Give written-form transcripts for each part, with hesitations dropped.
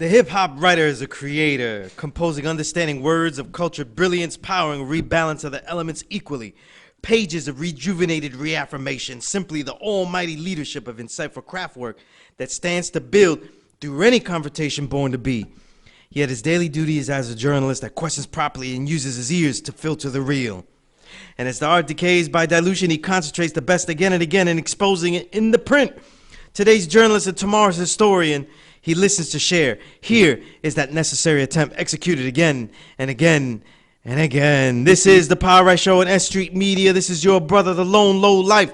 The hip-hop writer is a creator, composing understanding words of cultured brilliance, powering rebalance of the elements equally. Pages of rejuvenated reaffirmation, simply the almighty leadership of insightful craftwork that stands to build through any confrontation born to be. Yet his daily duty is as a journalist that questions properly and uses his ears to filter the real. And as the art decays by dilution, he concentrates the best again and again in exposing it in the print. Today's journalist and tomorrow's historian. He listens to share. Here is that necessary attempt executed again and again and again. This is the Power Right Show on S.STREET Media. This is your brother, the lone low life,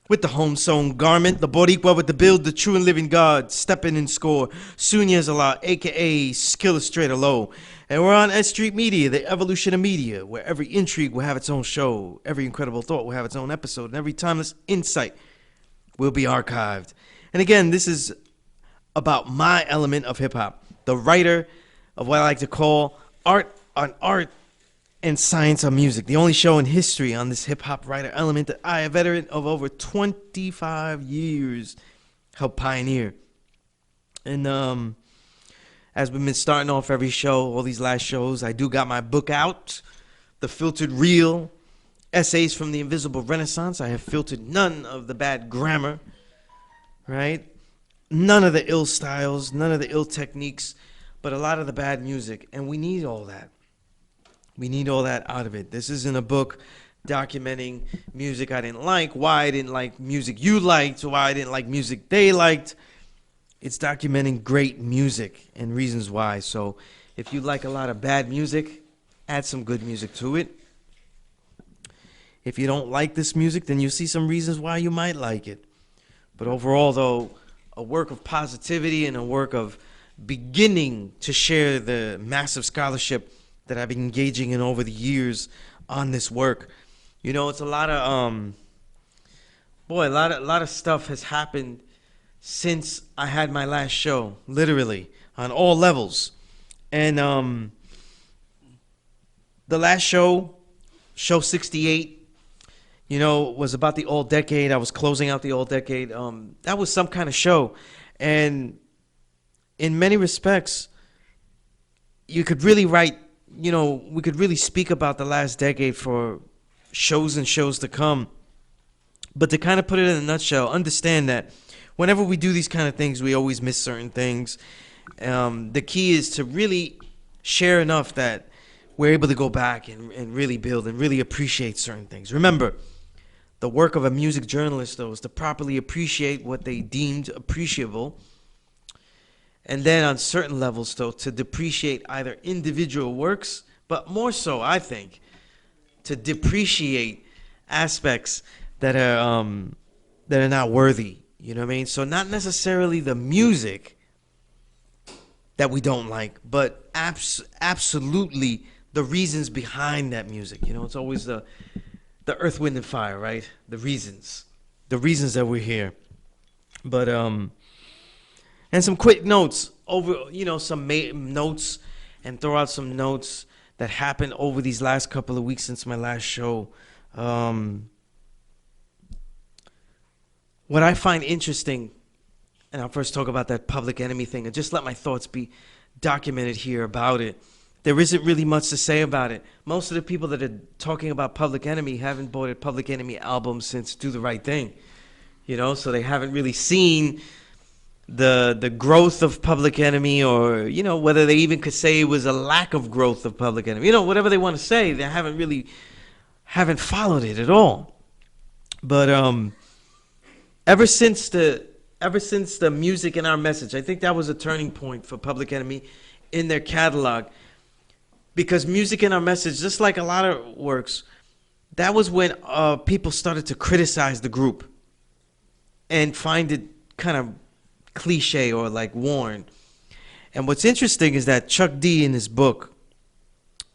with the home-sewn garment, the Boricua with the build, the true and living God, stepping in score, SUNEZ Allah, a.k.a. Skill Illustrator Low. And we're on S.STREET Media, the evolution of media, where every intrigue will have its own show, every incredible thought will have its own episode, and every timeless insight will be archived. And again, this is about my element of hip-hop, the writer of what I like to call art on art and science on music, the only show in history on this hip-hop writer element that I, a veteran of over 25 years, helped pioneer. And as we've been starting off every show, all these last shows, I do got my book out, The Filtered Real, Essays from the Invisible Renaissance. I have filtered none of the bad grammar, right? None of the ill styles, none of the ill techniques, but a lot of the bad music. And we need all that. We need all that out of it. This isn't a book documenting music I didn't like, why I didn't like music you liked, why I didn't like music they liked. It's documenting great music and reasons why. So if you like a lot of bad music, add some good music to it. If you don't like this music, then you'll see some reasons why you might like it. But overall, though, a work of positivity and a work of beginning to share the massive scholarship that I've been engaging in over the years on this work. You know, it's a lot of a lot of stuff has happened since I had my last show, literally on all levels. And the last show 68, you know, was about the old decade. I was closing out the old decade. That was some kind of show. And in many respects, you could really write, you know, we could really speak about the last decade for shows and shows to come. But to kind of put it in a nutshell, understand that whenever we do these kind of things, we always miss certain things. The key is to really share enough that we're able to go back and really build and really appreciate certain things. Remember, the work of a music journalist, though, is to properly appreciate what they deemed appreciable. And then on certain levels, though, to depreciate either individual works, but more so, I think, to depreciate aspects that are not worthy. You know what I mean? So not necessarily the music that we don't like, but absolutely the reasons behind that music. You know, it's always the earth, wind, and fire, right? The reasons that we're here. But and some quick notes over, you know, some notes, and throw out some notes that happened over these last couple of weeks since my last show. What I find interesting, and I'll first talk about that Public Enemy thing, and just let my thoughts be documented here about it. There isn't really much to say about it. Most of the people that are talking about Public Enemy haven't bought a Public Enemy album since Do the Right Thing. You know, so they haven't really seen the growth of Public Enemy, or, you know, whether they even could say it was a lack of growth of Public Enemy. You know, whatever they want to say, they haven't followed it at all. But ever since the Music in Our Message, I think that was a turning point for Public Enemy in their catalog. Because Music in Our Message, just like a lot of works, that was when people started to criticize the group and find it kind of cliche or like worn. And what's interesting is that Chuck D in his book,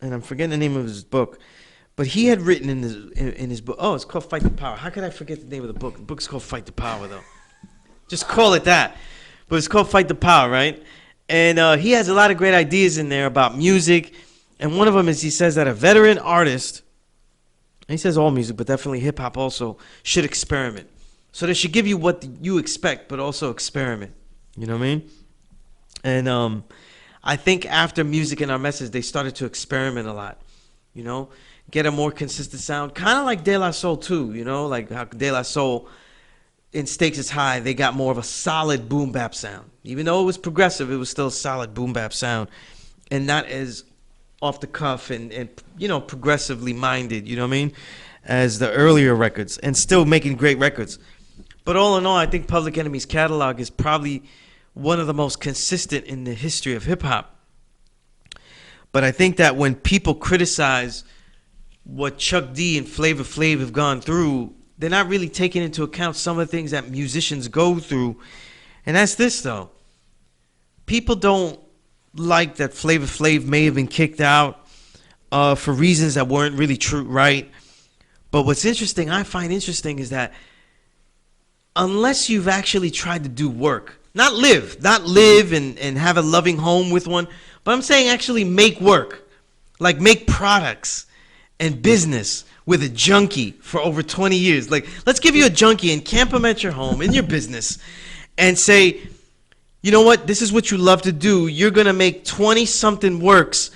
and I'm forgetting the name of his book, but he had written in his book, oh, it's called Fight the Power. How could I forget the name of the book? The book's called Fight the Power, though. Just call it that. But it's called Fight the Power, right? And he has a lot of great ideas in there about music. And one of them is, he says that a veteran artist, and he says all music, but definitely hip-hop also, should experiment. So they should give you what you expect, but also experiment. You know what I mean? And I think after Music and Our Message, they started to experiment a lot, you know, get a more consistent sound, kind of like De La Soul too, you know, like how De La Soul in Stakes is High, they got more of a solid boom bap sound. Even though it was progressive, it was still a solid boom bap sound, and not as off the cuff and you know, progressively minded, you know what I mean, as the earlier records, and still making great records. But all in all, I think Public Enemy's catalog is probably one of the most consistent in the history of hip-hop. But I think that when people criticize what Chuck D and Flavor Flav have gone through, they're not really taking into account some of the things that musicians go through. And that's this, though. People don't like that Flavor Flav may have been kicked out for reasons that weren't really true, right? But what's interesting, I find interesting, is that unless you've actually tried to do work, not live and have a loving home with one, but I'm saying actually make work, like make products and business with a junkie for over 20 years. Like, let's give you a junkie and camp him at your home, in your business, and say, you know what, this is what you love to do. You're going to make 20-something works,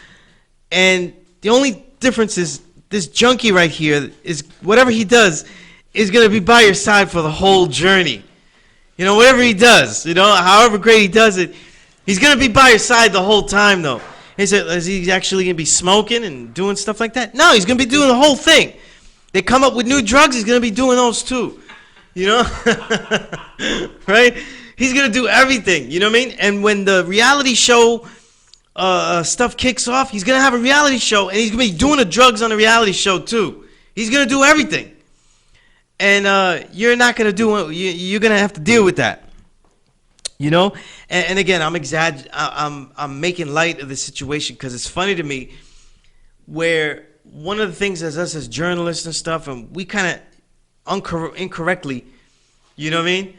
and the only difference is this junkie right here is whatever he does is going to be by your side for the whole journey. You know, whatever he does, you know, however great he does it, he's going to be by your side the whole time, though. Is he actually going to be smoking and doing stuff like that? No, he's going to be doing the whole thing. They come up with new drugs, he's going to be doing those too. You know? Right? He's going to do everything, you know what I mean? And when the reality show stuff kicks off, he's going to have a reality show, and he's going to be doing the drugs on the reality show too. He's going to do everything. And you're not going to do it. You're going to have to deal with that. You know? And again, I'm making light of the situation because it's funny to me where one of the things as us as journalists and stuff, and we kind of incorrectly, you know what I mean?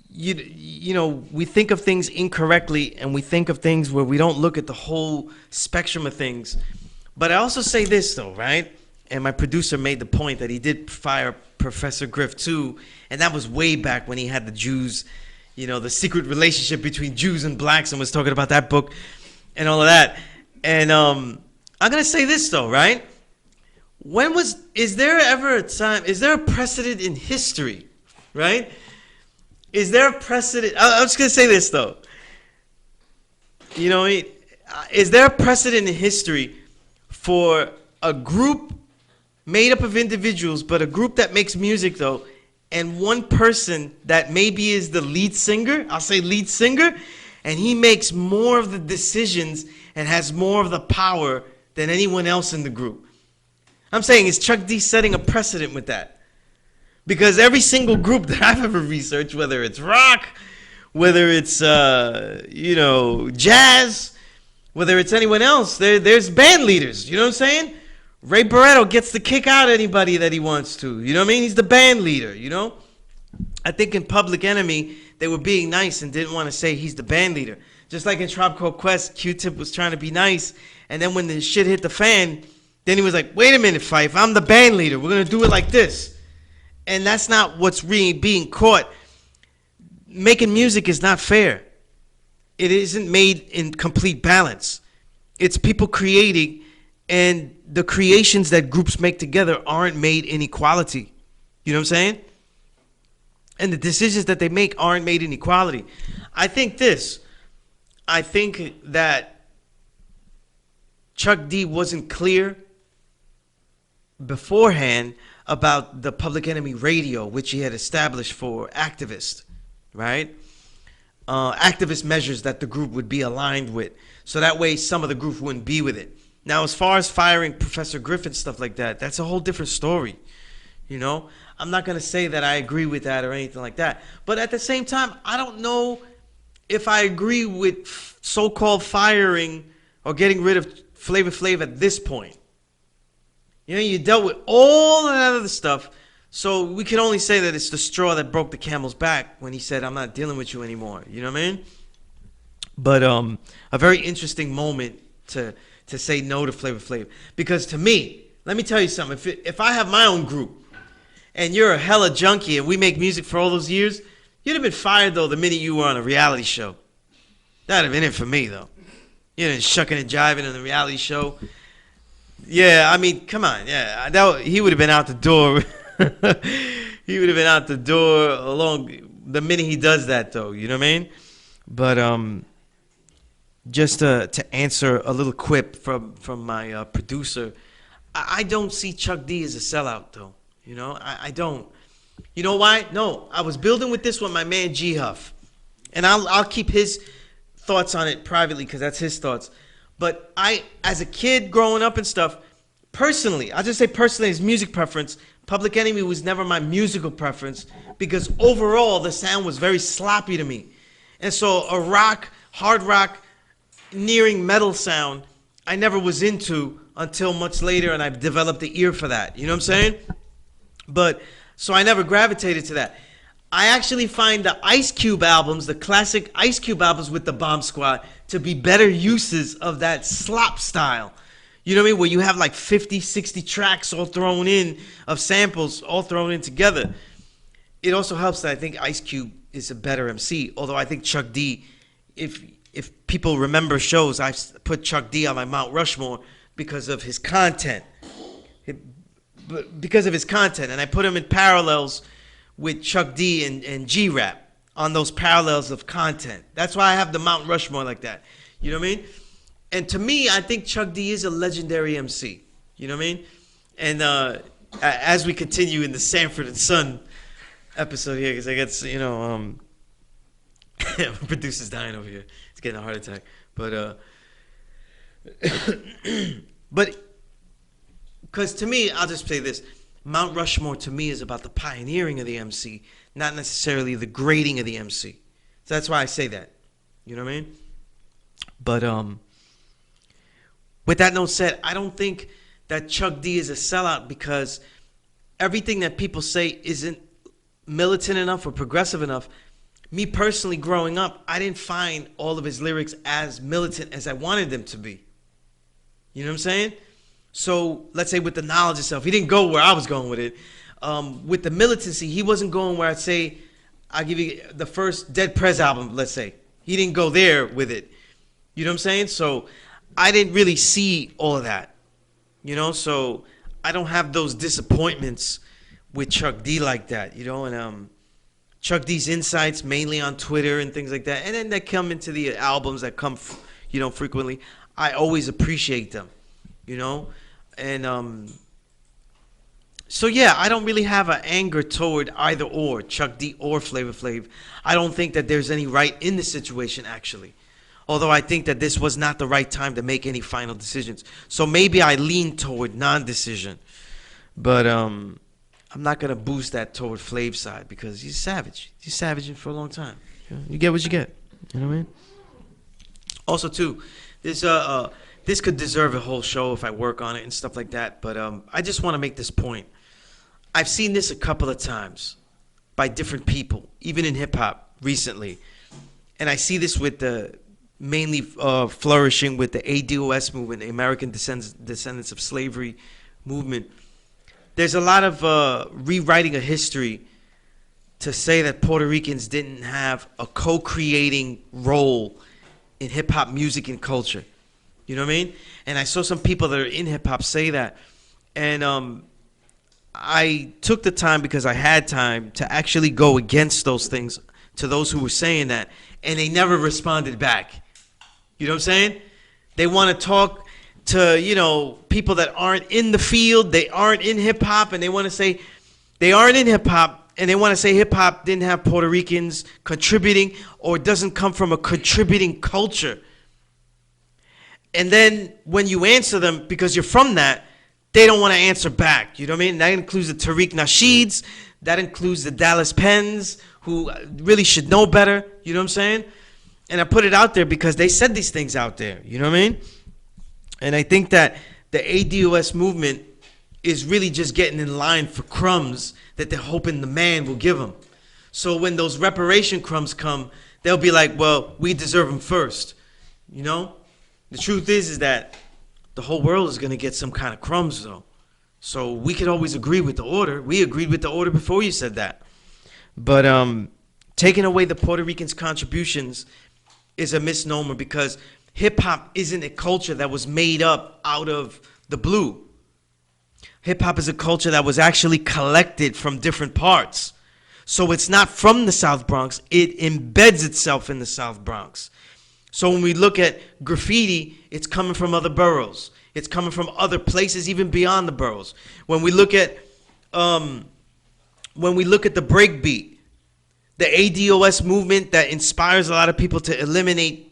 You know, we think of things incorrectly, and we think of things where we don't look at the whole spectrum of things. But I also say this, though, right? And my producer made the point that he did fire Professor Griff, too. And that was way back when he had the Jews, you know, the secret relationship between Jews and blacks, and was talking about that book and all of that. And I'm going to say this, though, right? Is there ever a time, is there a precedent in history, right? Is there a precedent? I'm just going to say this, though. You know, is there a precedent in history for a group made up of individuals, but a group that makes music, though, and one person that maybe is the lead singer, I'll say lead singer, and he makes more of the decisions and has more of the power than anyone else in the group? I'm saying, is Chuck D setting a precedent with that? Because every single group that I've ever researched, whether it's rock, whether it's, you know, jazz, whether it's anyone else, there's band leaders, you know what I'm saying? Ray Barretto gets to kick out anybody that he wants to, you know what I mean? He's the band leader, you know? I think in Public Enemy, they were being nice and didn't want to say he's the band leader. Just like in Tribe Called Quest, Q-Tip was trying to be nice, and then when the shit hit the fan, then he was like, wait a minute, Fife, I'm the band leader. We're going to do it like this. And that's not what's really being caught. Making music is not fair. It isn't made in complete balance. It's people creating, and the creations that groups make together aren't made in equality. You know what I'm saying? And the decisions that they make aren't made in equality. I think that Chuck D wasn't clear beforehand about the Public Enemy radio, which he had established for activists, right? Activist measures that the group would be aligned with. So that way some of the group wouldn't be with it. Now, as far as firing Professor Griffin, stuff like that, that's a whole different story. You know, I'm not going to say that I agree with that or anything like that. But at the same time, I don't know if I agree with so-called firing or getting rid of Flavor Flav at this point. You know, you dealt with all of that other stuff. So we can only say that it's the straw that broke the camel's back when he said, I'm not dealing with you anymore. You know what I mean? But a very interesting moment to say no to Flavor Flav. Because to me, let me tell you something. If I have my own group and you're a hella junkie and we make music for all those years, You'd have been fired, though, the minute you were on a reality show. That'd have been it for me, though. You know, shucking and jiving in the reality show. Yeah, I mean, come on. Yeah, he would have been out the door. He would have been out the door along the minute he does that, though. You know what I mean? But just to answer a little quip from my producer, I don't see Chuck D as a sellout, though. You know, I don't. You know why? No, I was building with this with my man G Huff, and I'll keep his thoughts on it privately because that's his thoughts. But as a kid growing up and stuff, personally, I'll just say personally, his music preference, Public Enemy was never my musical preference because overall the sound was very sloppy to me. And so a hard rock, nearing metal sound, I never was into until much later, and I've developed the ear for that. You know what I'm saying? But so I never gravitated to that. I actually find the Ice Cube albums, the classic Ice Cube albums with the Bomb Squad, to be better uses of that slop style. You know what I mean? Where you have like 50, 60 tracks all thrown in, of samples all thrown in together. It also helps that I think Ice Cube is a better MC. Although I think Chuck D, if people remember shows, I've put Chuck D on my Mount Rushmore because of his content. Because of his content. And I put him in parallels with Chuck D and G-Rap on those parallels of content. That's why I have the Mount Rushmore like that. You know what I mean? And to me, I think Chuck D is a legendary MC. You know what I mean? And as we continue in the Sanford and Son episode here, because I guess, you know, producer's dying over here. He's getting a heart attack. But because to me, I'll just say this. Mount Rushmore to me is about the pioneering of the MC, not necessarily the grading of the MC. So that's why I say that. You know what I mean? But with that note said, I don't think that Chuck D is a sellout because everything that people say isn't militant enough or progressive enough. Me personally, growing up, I didn't find all of his lyrics as militant as I wanted them to be. You know what I'm saying? So let's say with the knowledge itself, he didn't go where I was going with it. With the militancy, he wasn't going where I'd say, I'll give you the first Dead Prez album, let's say. He didn't go there with it. You know what I'm saying? So I didn't really see all of that. You know, so I don't have those disappointments with Chuck D like that, you know, and Chuck D's insights mainly on Twitter and things like that. And then they come into the albums that come, you know, frequently. I always appreciate them, you know. And so, yeah, I don't really have an anger toward either or, Chuck D or Flavor Flav. I don't think that there's any right in the situation, actually. Although I think that this was not the right time to make any final decisions. So maybe I lean toward non-decision. But I'm not going to boost that toward Flav's side because he's savage. He's savaging for a long time. You get what you get. You know what I mean? Also, too, this could deserve a whole show if I work on it and stuff like that. But I just want to make this point. I've seen this a couple of times by different people, even in hip-hop recently. And I see this with the mainly flourishing with the ADOS movement, the American Descendants of Slavery movement. There's a lot of rewriting of history to say that Puerto Ricans didn't have a co-creating role in hip-hop music and culture. You know what I mean? And I saw some people that are in hip-hop say that. And I took the time, because I had time, to actually go against those things to those who were saying that. And they never responded back. You know what I'm saying? They want to talk to, you know, people that aren't in the field, they aren't in hip-hop, and they want to say they aren't in hip-hop, and they want to say hip-hop didn't have Puerto Ricans contributing or doesn't come from a contributing culture. And then when you answer them, because you're from that, they don't want to answer back. You know what I mean? That includes the Tariq Nasheeds. That includes the Dallas Penns, who really should know better. You know what I'm saying? And I put it out there because they said these things out there. You know what I mean? And I think that the ADOS movement is really just getting in line for crumbs that they're hoping the man will give them. So when those reparation crumbs come, they'll be like, well, we deserve them first. You know? The truth is that the whole world is going to get some kind of crumbs, though. So we could always agree with the order. We agreed with the order before you said that. But Taking away the Puerto Ricans' contributions is a misnomer, because hip-hop isn't a culture that was made up out of the blue. Hip-hop is a culture that was actually collected from different parts. So it's not from the South Bronx. It embeds itself in the South Bronx. So when we look at graffiti, it's coming from other boroughs. It's coming from other places, even beyond the boroughs. When we look at the breakbeat, the ADOS movement that inspires a lot of people to eliminate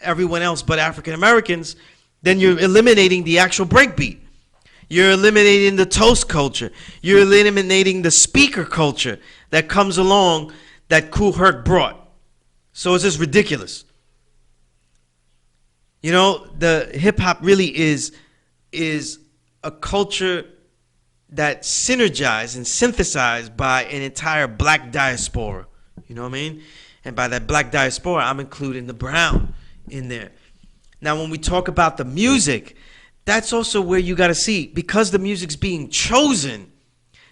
everyone else but African Americans, then you're eliminating the actual breakbeat. You're eliminating the toast culture. You're eliminating the speaker culture that comes along that Kool Herc brought. So it's just ridiculous. You know, the hip-hop really is a culture that's synergized and synthesized by an entire black diaspora. You know what I mean? And by that black diaspora, I'm including the brown in there. Now, when we talk about the music, that's also where you got to see, because the music's being chosen,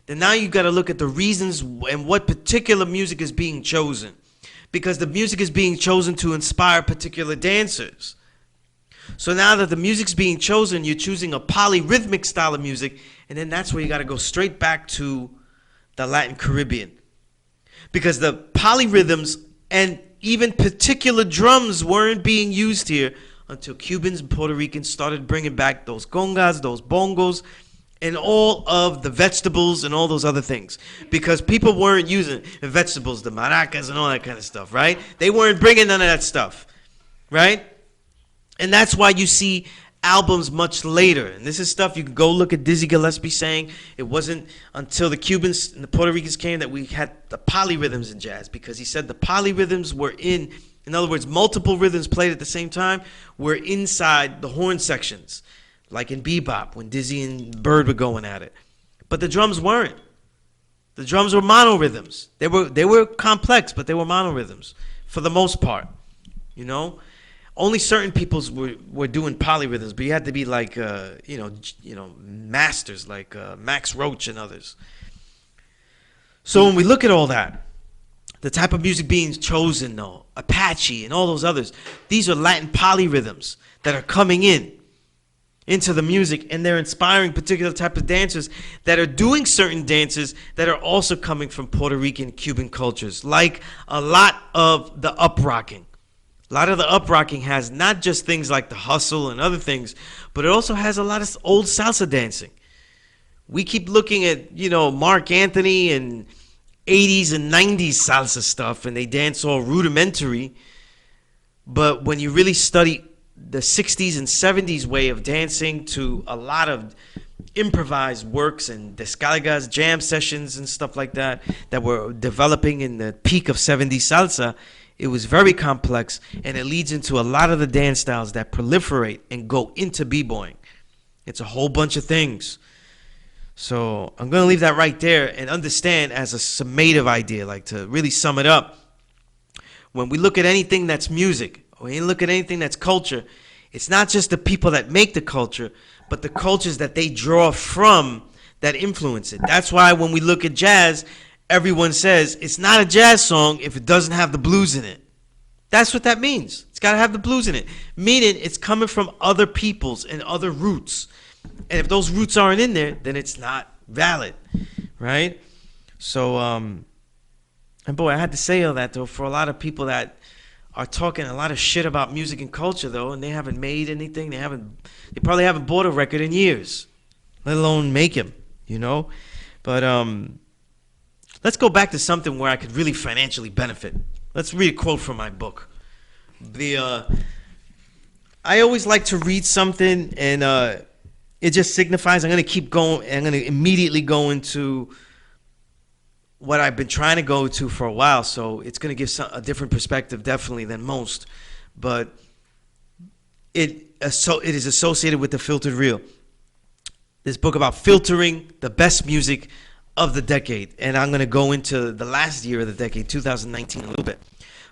then now you got to look at the reasons and what particular music is being chosen. Because the music is being chosen to inspire particular dancers. So now that the music's being chosen, you're choosing a polyrhythmic style of music, and then that's where you got to go straight back to the Latin Caribbean. Because the polyrhythms and even particular drums weren't being used here until Cubans and Puerto Ricans started bringing back those congas, those bongos, and all of the vegetables and all those other things. Because people weren't using the vegetables, the maracas and all that kind of stuff, right? They weren't bringing none of that stuff, right? And that's why you see albums much later. And this is stuff you can go look at Dizzy Gillespie saying it wasn't until the Cubans and the Puerto Ricans came that we had the polyrhythms in jazz, because he said the polyrhythms were in other words, multiple rhythms played at the same time were inside the horn sections, like in bebop when Dizzy and Bird were going at it. But the drums weren't. The drums were monorhythms. They were complex, but they were monorhythms for the most part, you know? Only certain peoples were doing polyrhythms, but you had to be like, masters like Max Roach and others. So when we look at all that, the type of music being chosen, though, Apache and all those others, these are Latin polyrhythms that are coming into the music, and they're inspiring particular type of dancers that are doing certain dances that are also coming from Puerto Rican, Cuban cultures, like a lot of the up-rocking. A lot of the up-rocking has not just things like the hustle and other things, but it also has a lot of old salsa dancing. We keep looking at, Mark Anthony and 80s and 90s salsa stuff, and they dance all rudimentary. But when you really study the 60s and 70s way of dancing to a lot of improvised works and descargas, jam sessions and stuff like that were developing in the peak of 70s salsa, it was very complex, and it leads into a lot of the dance styles that proliferate and go into b-boying. It's a whole bunch of things. So I'm going to leave that right there and understand as a summative idea, like to really sum it up. When we look at anything that's music, or when you look at anything that's culture, it's not just the people that make the culture, but the cultures that they draw from that influence it. That's why when we look at jazz, everyone says it's not a jazz song if it doesn't have the blues in it. That's what that means. It's got to have the blues in it. Meaning it's coming from other peoples and other roots. And if those roots aren't in there, then it's not valid, right? So, and boy, I had to say all that, though, for a lot of people that are talking a lot of shit about music and culture, though, and they haven't made anything. They probably haven't bought a record in years, let alone make them, But let's go back to something where I could really financially benefit. Let's read a quote from my book. I always like to read something, and it just signifies I'm going to keep going, and I'm going to immediately go into what I've been trying to go to for a while, so it's going to give a different perspective, definitely, than most. But it is associated with the filtered reel. This book about filtering the best music of the decade, and I'm going to go into the last year of the decade, 2019, a little bit.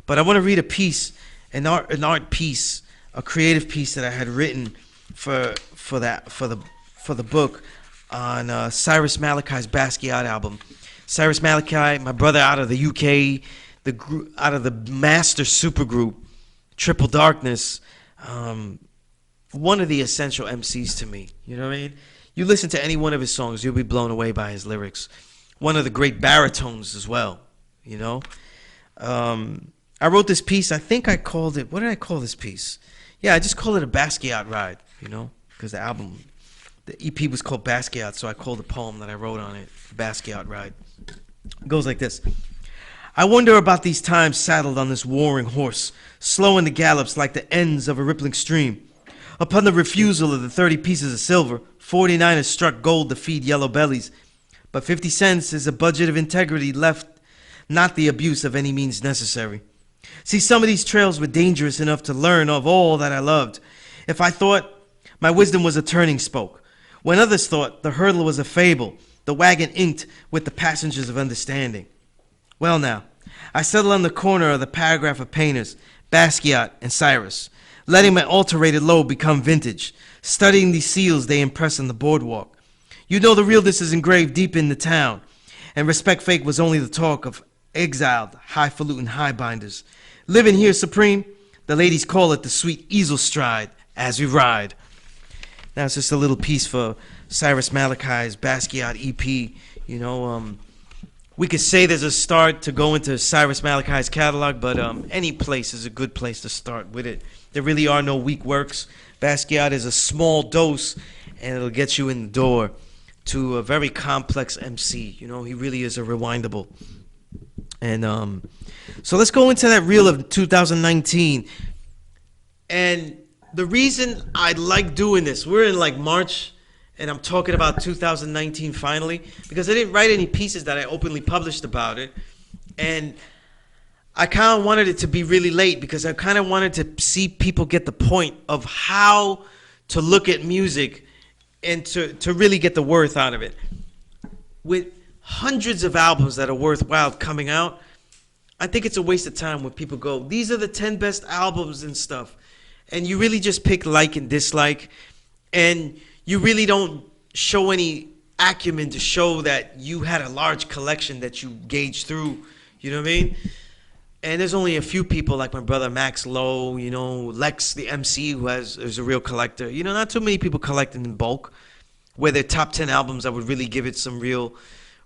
But I want to read a piece, an art piece, a creative piece that I had written for the book on Cyrus Malachi's Basquiat album. Cyrus Malachi, my brother out of the UK, out of the master supergroup, Triple Darkness, one of the essential MCs to me. You know what I mean? You listen to any one of his songs, you'll be blown away by his lyrics. One of the great baritones as well. You know, I wrote this piece. I think I called it. What did I call this piece? Yeah, I just called it a Basquiat ride. You know, because the EP was called Basquiat, so I called the poem that I wrote on it Basquiat ride. It goes like this. I wonder about these times saddled on this warring horse, slowing the gallops like the ends of a rippling stream. Upon the refusal of the 30 pieces of silver, 49 has struck gold to feed yellow bellies. But 50 cents is a budget of integrity left, not the abuse of any means necessary. See, some of these trails were dangerous enough to learn of all that I loved. If I thought my wisdom was a turning spoke, when others thought the hurdle was a fable, the wagon inked with the passengers of understanding. Well now, I settle on the corner of the paragraph of painters, Basquiat and Cyrus, letting my alterated lobe become vintage, studying these seals they impress on the boardwalk. You know the realness is engraved deep in the town, and respect fake was only the talk of exiled, highfalutin highbinders. Living here supreme, the ladies call it the sweet easel stride as we ride. Now it's just a little piece for Cyrus Malachi's Basquiat EP. You know, we could say there's a start to go into Cyrus Malachi's catalog, but any place is a good place to start with it. There really are no weak works. Basquiat is a small dose, and it'll get you in the door to a very complex MC. You know, he really is a rewindable. And so let's go into that reel of 2019. And the reason I like doing this, we're in like March, and I'm talking about 2019 finally, because I didn't write any pieces that I openly published about it. And I kind of wanted it to be really late because I kind of wanted to see people get the point of how to look at music and to really get the worth out of it. With hundreds of albums that are worthwhile coming out, I think it's a waste of time when people go, these are the 10 best albums and stuff. And you really just pick like and dislike. And you really don't show any acumen to show that you had a large collection that you gauged through. You know what I mean? And there's only a few people like my brother Max Lowe, you know, Lex, the MC, who is a real collector. You know, not too many people collecting in bulk. Where their top 10 albums, I would really give it some real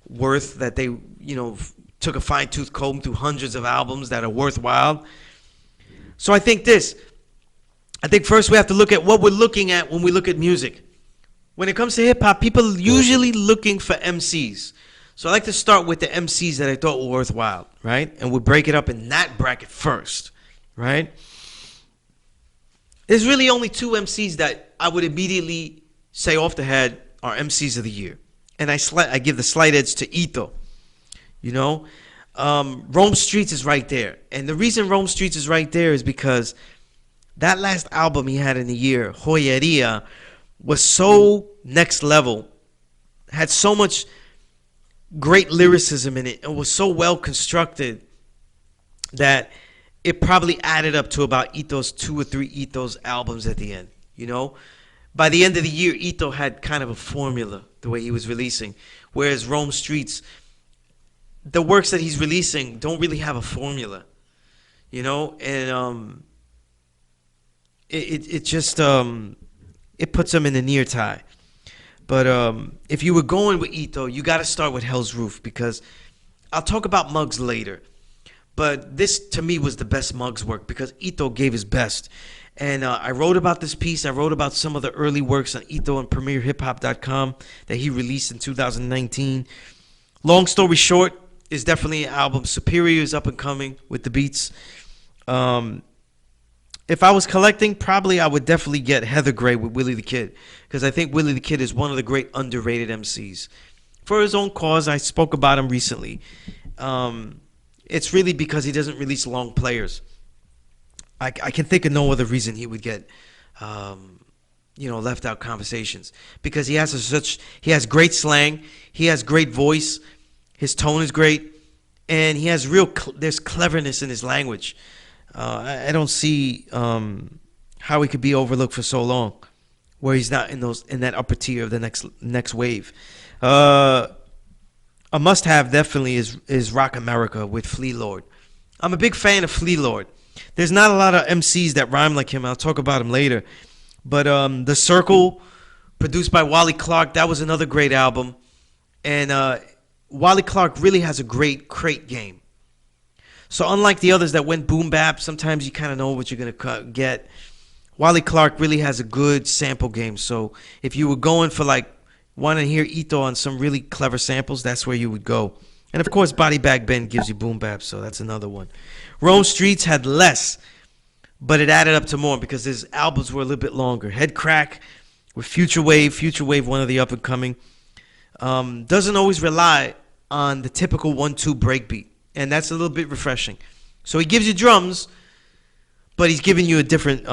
worth, that they, you know, took a fine-tooth comb through hundreds of albums that are worthwhile. So I think first we have to look at what we're looking at when we look at music. When it comes to hip-hop, people are usually looking for MCs. So I like to start with the MCs that I thought were worthwhile, right? And we'll break it up in that bracket first, right? There's really only two MCs that I would immediately say off the head are MCs of the year. And I give the slight edge to Ito. You know, Rome Streets is right there. And the reason Rome Streets is right there is because that last album he had in the year, Joyeria, was so next level, had so much great lyricism in it, and was so well constructed that it probably added up to about Ito's 2 or 3 Ito's albums at the end. You know, by the end of the year, Ito had kind of a formula the way he was releasing, whereas Rome Streets, the works that he's releasing don't really have a formula, you know, and it just it puts him in the near tie. But if you were going with Ito, you got to start with Hell's Roof, because I'll talk about Muggs later. But this, to me, was the best Muggs work because Ito gave his best. And I wrote about this piece. I wrote about some of the early works on Ito and PremierHipHop.com that he released in 2019. Long story short, is definitely an album. Superior is up and coming with the beats. If I was collecting, probably I would definitely get Heather Gray with Willie the Kid, because I think Willie the Kid is one of the great underrated MCs. For his own cause, I spoke about him recently. It's really because he doesn't release long players. I can think of no other reason he would get, left out conversations, because he has great slang, he has great voice, his tone is great, and he has there's cleverness in his language. I don't see how he could be overlooked for so long, where he's not in that upper tier of the next wave. A must-have definitely is Rock America with Flea Lord. I'm a big fan of Flea Lord. There's not a lot of MCs that rhyme like him. I'll talk about him later. But The Circle, produced by Wally Clark, that was another great album. And Wally Clark really has a great crate game. So unlike the others that went boom bap, sometimes you kind of know what you're going to get. Wally Clark really has a good sample game. So if you were going for like wanting to hear Ito on some really clever samples, that's where you would go. And of course, Body Bag Ben gives you boom bap, so that's another one. Rome Streets had less, but it added up to more because his albums were a little bit longer. Head Crack with Future Wave, one of the up and coming, doesn't always rely on the typical 1-2 breakbeat, and that's a little bit refreshing. So he gives you drums, but he's giving you a different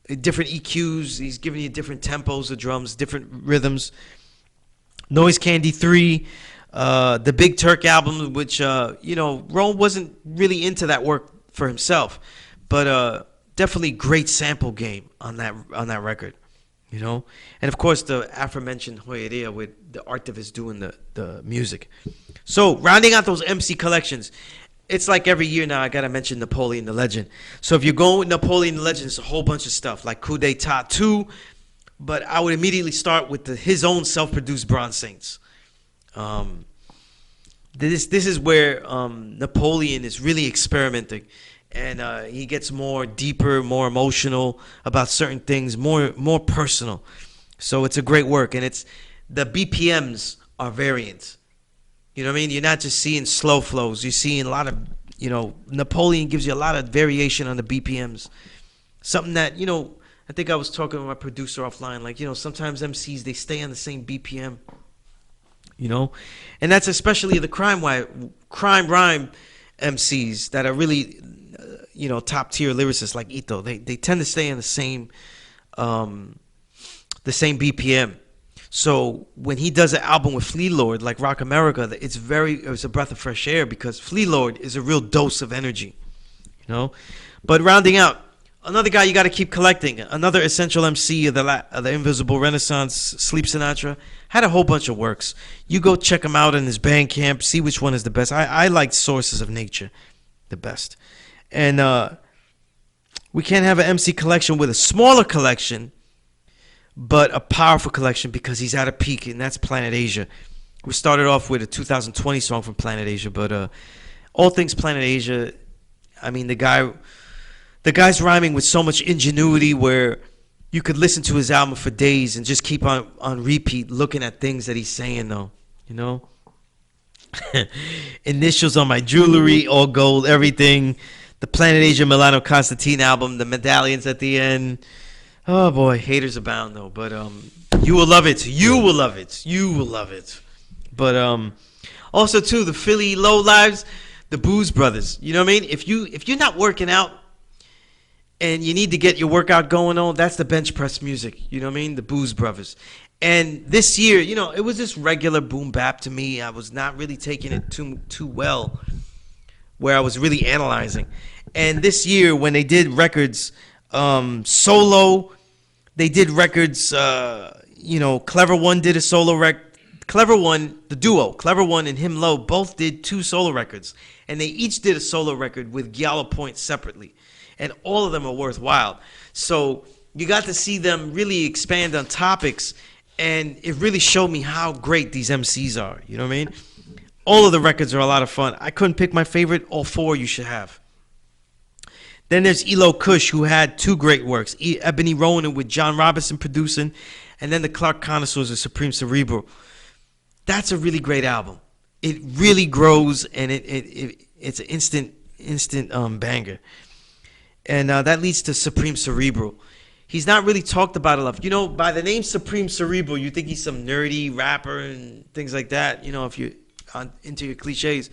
EQs. He's giving you different tempos of drums, different rhythms. Noise Candy 3, the Big Turk album, which Rome wasn't really into that work for himself, but definitely great sample game on that record, and of course the aforementioned Joyeria with the artivists doing the music. So rounding out those MC collections, it's like every year now I gotta mention Napoleon the Legend. So if you're going with Napoleon the Legend, it's a whole bunch of stuff like Coup d'Etat 2, but I would immediately start with his own self-produced Bronze Saints. This is where Napoleon is really experimenting, and he gets more deeper, more emotional about certain things, more personal. So it's a great work, and the BPMs are variant. You know what I mean? You're not just seeing slow flows. You're seeing a lot of, Napoleon gives you a lot of variation on the BPMs. Something that, I think I was talking with my producer offline. Like, sometimes MCs, they stay on the same BPM. And that's especially the crime rhyme MCs that are really, top tier lyricists like Ito. They tend to stay on the same BPM. So when he does an album with Flea Lord like Rock America, it's a breath of fresh air because Flea Lord is a real dose of energy, But rounding out, another guy you got to keep collecting, another essential MC of the Invisible Renaissance, Sleep Sinatra, had a whole bunch of works. You go check him out in his Bandcamp, see which one is the best. I like Sources of Nature the best. And we can't have an MC collection with a smaller collection, but a powerful collection because he's at a peak, and that's Planet Asia. We started off with a 2020 song from Planet Asia, but all things Planet Asia, I mean, the guy's rhyming with so much ingenuity where you could listen to his album for days and just keep on repeat looking at things that he's saying, though, Initials on my jewelry, all gold, everything. The Planet Asia Milano Constantine album, the medallions at the end. Oh boy, haters abound though, but you will love it. You will love it. You will love it. But also too, the Philly Low Lives, the Booze Brothers. You know what I mean? If you're not working out and you need to get your workout going on, that's the bench press music. You know what I mean? The Booze Brothers. And this year, it was just regular boom bap to me. I was not really taking it too well, where I was really analyzing. And this year, when they did records solo. They did records, Clever One did a solo record. Clever One, the duo, Clever One and Him Low, both did 2 solo records. And they each did a solo record with Giallo Point separately. And all of them are worthwhile. So you got to see them really expand on topics. And it really showed me how great these MCs are. You know what I mean? All of the records are a lot of fun. I couldn't pick my favorite. All 4 you should have. Then there's Elo Kush, who had 2 great works. Ebony Rowan with John Robinson producing, and then the Clark Connoisseurs of Supreme Cerebral. That's a really great album. It really grows, and it's an instant banger. And that leads to Supreme Cerebral. He's not really talked about enough. By the name Supreme Cerebral, you think he's some nerdy rapper and things like that, if you're into your cliches.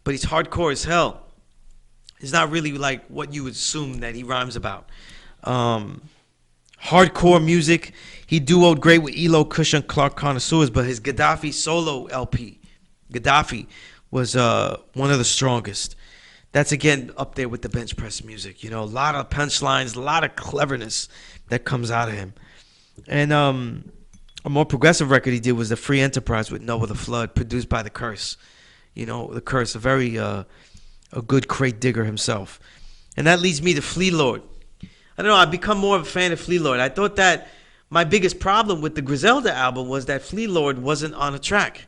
But he's hardcore as hell. It's not really like what you would assume that he rhymes about. Hardcore music. He duoed great with Elo Kush and Clark Connoisseurs, but his Gaddafi solo LP, Gaddafi, was one of the strongest. That's, again, up there with the bench press music. A lot of punchlines, a lot of cleverness that comes out of him. And a more progressive record he did was The Free Enterprise with Noah the Flood, produced by The Curse. The Curse, a a good crate digger himself. And that leads me to Flea Lord. I don't know, I've become more of a fan of Flea Lord. I thought that my biggest problem with the Griselda album was that Flea Lord wasn't on a track.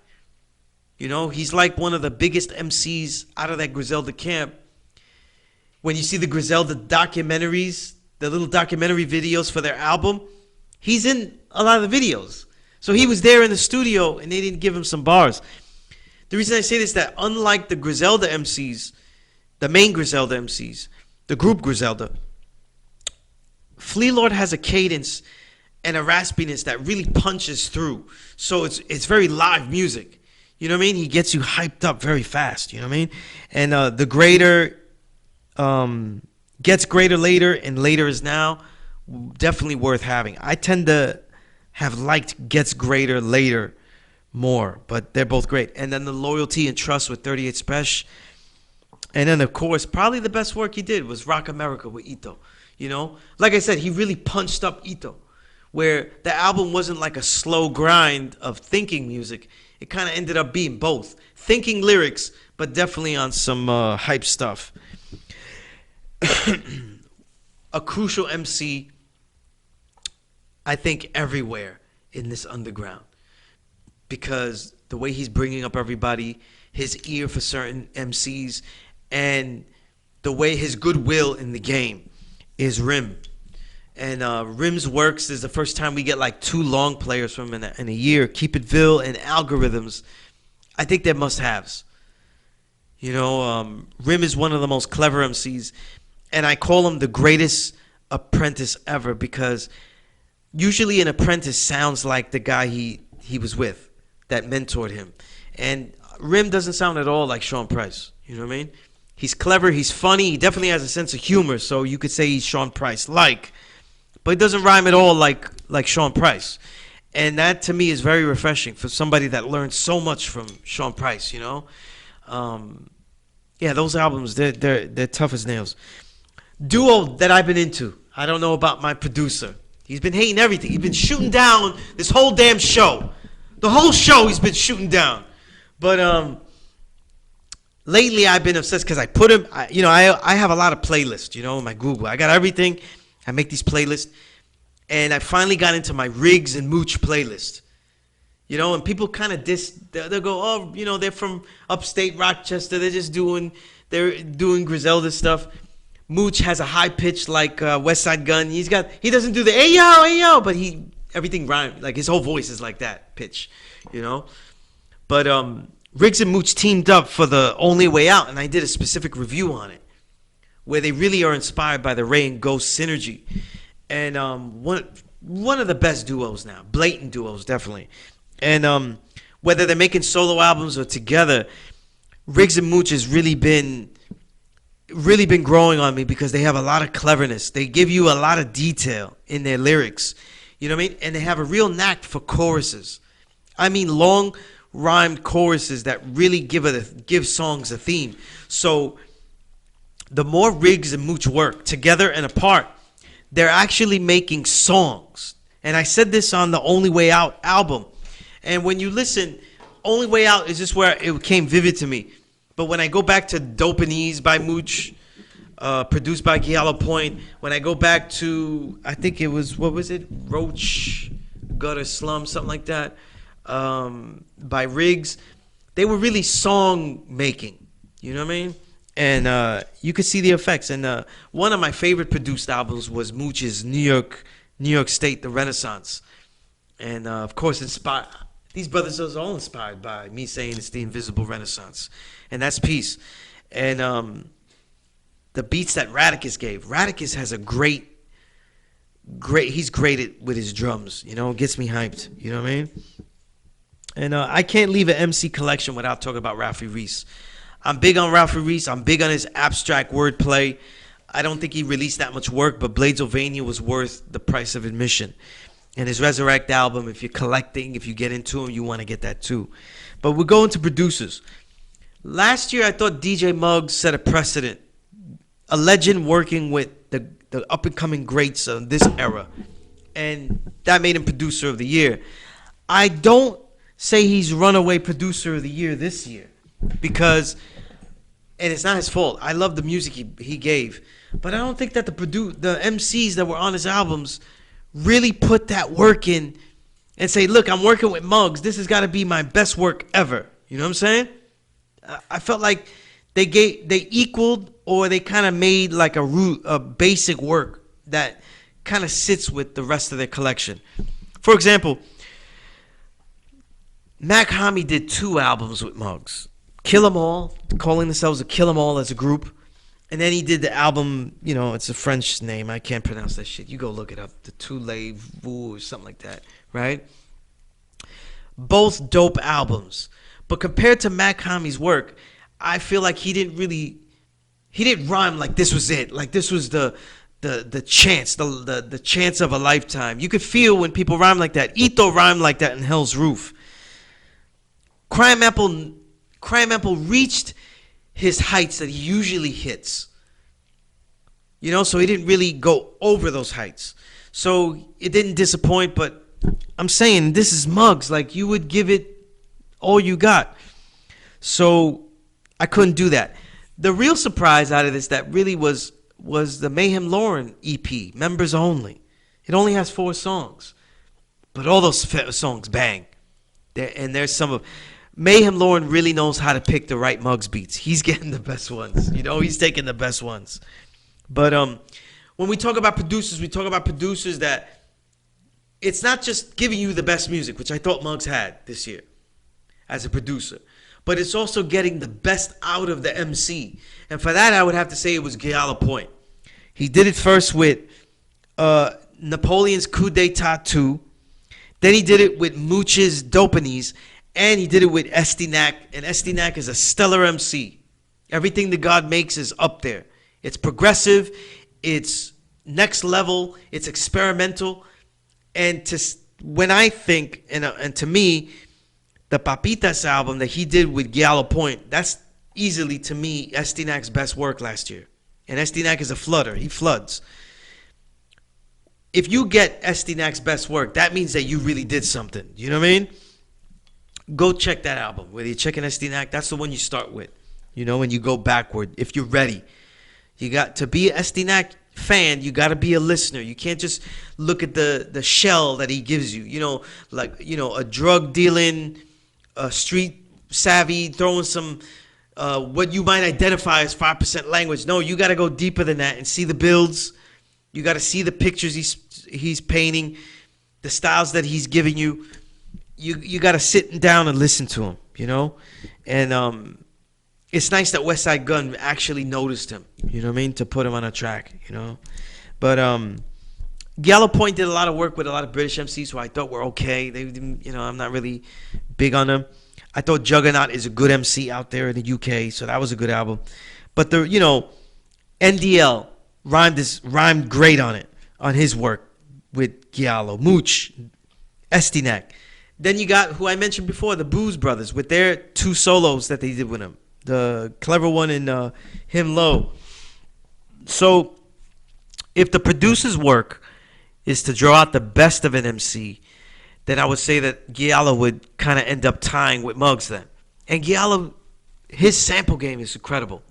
You know, he's like one of the biggest MCs out of that Griselda camp. When you see the Griselda documentaries, the little documentary videos for their album, he's in a lot of the videos. So he was there in the studio and they didn't give him some bars. The reason I say this is that unlike the Griselda MCs, the main Griselda MCs, the group Griselda, Flea Lord has a cadence and a raspiness that really punches through. So it's very live music. You know what I mean? He gets you hyped up very fast. You know what I mean? And the greater gets greater later and later is now, definitely worth having. I tend to have liked Gets Greater Later more, but they're both great. And then the Loyalty and Trust with 38 Special. And then, of course, probably the best work he did was Rock America with Ito. You know, like I said, he really punched up Ito, where the album wasn't like a slow grind of thinking music. It kind of ended up being both. Thinking lyrics, but definitely on some hype stuff. A crucial MC, I think, everywhere in this underground. Because the way he's bringing up everybody, his ear for certain MCs, and the way his goodwill in the game is Rim. And Rim's Works is the first time we get like 2 long players from him in a year. Keep It Vil and Algorithms. I think they're must-haves. You know, Rim is one of the most clever MCs. And I call him the greatest apprentice ever because usually an apprentice sounds like the guy he was with that mentored him. And Rim doesn't sound at all like Sean Price. You know what I mean? He's clever. He's funny. He definitely has a sense of humor. So you could say he's Sean Price-like. But it doesn't rhyme at all like Sean Price. And that, to me, is very refreshing for somebody that learned so much from Sean Price, you know? Yeah, those albums, they're tough as nails. Duo that I've been into. I don't know about my producer. He's been hating everything. He's been shooting down this whole damn show. The whole show he's been shooting down. But lately I've been obsessed because I put him, I have a lot of playlists, you know, in my Google. I got everything. I make these playlists. And I finally got into my Riggs and Mooch playlist. You know, and people kind of they'll go, oh, you know, they're from upstate Rochester. They're doing Griselda stuff. Mooch has a high pitch like West Side Gun. He doesn't do the ayo, but everything rhymes. Like his whole voice is like that pitch, you know. But Riggs and Mooch teamed up for the Only Way Out, and I did a specific review on it, where they really are inspired by the Ray and Ghost synergy, and one of the best duos now, blatant duos definitely. And whether they're making solo albums or together, Riggs and Mooch has really been growing on me because they have a lot of cleverness. They give you a lot of detail in their lyrics. You know what I mean? And they have a real knack for choruses. I mean long rhymed choruses that really give songs a theme. So the more Riggs and Mooch work together and apart, they're actually making songs. And I said this on the Only Way Out album. And when you listen, Only Way Out is just where it came vivid to me. But when I go back to Dope and Ease by Mooch, produced by Giallo Point, when I go back to, I think it was, what was it? Roach, Gutter Slum, something like that, by Riggs, they were really song making. You know what I mean? And you could see the effects. And one of my favorite produced albums was Mooch's New York State, The Renaissance. And of course, these brothers are all inspired by me saying it's the invisible Renaissance. And that's peace. And the beats that Radicus gave. Radicus has a great, he's great with his drums. You know, it gets me hyped. You know what I mean? And I can't leave an MC collection without talking about Ralphie Reese. I'm big on Ralphie Reese. I'm big on his abstract wordplay. I don't think he released that much work, but Bladesylvania was worth the price of admission. And his Resurrect album, if you're collecting, if you get into him, you want to get that too. But we're going to producers. Last year, I thought DJ Muggs set a precedent. A legend working with the up-and-coming greats of this era. And that made him producer of the year. I don't say he's runaway producer of the year this year. Because and it's not his fault. I love the music he gave, but I don't think that the MCs that were on his albums really put that work in and say, look, I'm working with Muggs. This has got to be my best work ever. You know what I'm saying? I felt like they equaled, or they kind of made like a basic work that kind of sits with the rest of their collection. For example, Mac Hami did 2 albums with Muggs. Kill 'Em All, calling themselves a Kill 'Em All as a group. And then he did the album, you know, it's a French name. I can't pronounce that shit. You go look it up. The Tous Vous or something like that, right? Both dope albums. But compared to Mac Hami's work, I feel like he didn't rhyme like this was it. Like this was the chance, the chance of a lifetime. You could feel when people rhyme like that. Ito rhymed like that in Hell's Roof. Crime Apple reached his heights that he usually hits. You know, so he didn't really go over those heights. So it didn't disappoint, but I'm saying this is Muggs. Like, you would give it all you got. So I couldn't do that. The real surprise out of this that really was the Mayhem Lauren EP, Members Only. It only has 4 songs, but all those songs bang. And there's some of Mayhem Lauren really knows how to pick the right Muggs beats. He's getting the best ones. You know, he's taking the best ones. But when we talk about producers, we talk about producers that it's not just giving you the best music, which I thought Muggs had this year as a producer, but it's also getting the best out of the MC. And for that, I would have to say it was Giallo Point. He did it first with Napoleon's Coup d'Etat 2. Then he did it with Mooch's Dopanies. And he did it with S.STREET. And S.STREET is a stellar MC. Everything that God makes is up there. It's progressive. It's next level. It's experimental. And when I think, and to me, the Papitas album that he did with Giallo Point, that's easily, to me, S.STREET's best work last year. And S.STREET is a flooder. He floods. If you get S.STREET's best work, that means that you really did something. You know what I mean? Go check that album. Whether you're checking S.STREET, that's the one you start with. You know, and you go backward if you're ready. You got to be an S.STREET fan. You got to be a listener. You can't just look at the shell that he gives you. You know, like, you know, a drug dealing, street savvy, throwing some what you might identify as 5% language. No, you got to go deeper than that and see the builds. You got to see the pictures he's painting, the styles that he's giving you. You got to sit down and listen to him, you know? And it's nice that West Side Gun actually noticed him, you know what I mean, to put him on a track, you know? But Giallo Point did a lot of work with a lot of British MCs who I thought were okay. They didn't, you know, I'm not really big on them. I thought Juggernaut is a good MC out there in the UK, so that was a good album. But you know, NDL rhymed great on it, on his work with Giallo. Mooch, S.STREET. Then you got, who I mentioned before, the Booze Brothers, with their 2 solos that they did with him. The Clever One and Him Low. So, if the producer's work is to draw out the best of an MC, then I would say that Giallo would kind of end up tying with Muggs then. And Giallo, his sample game is incredible.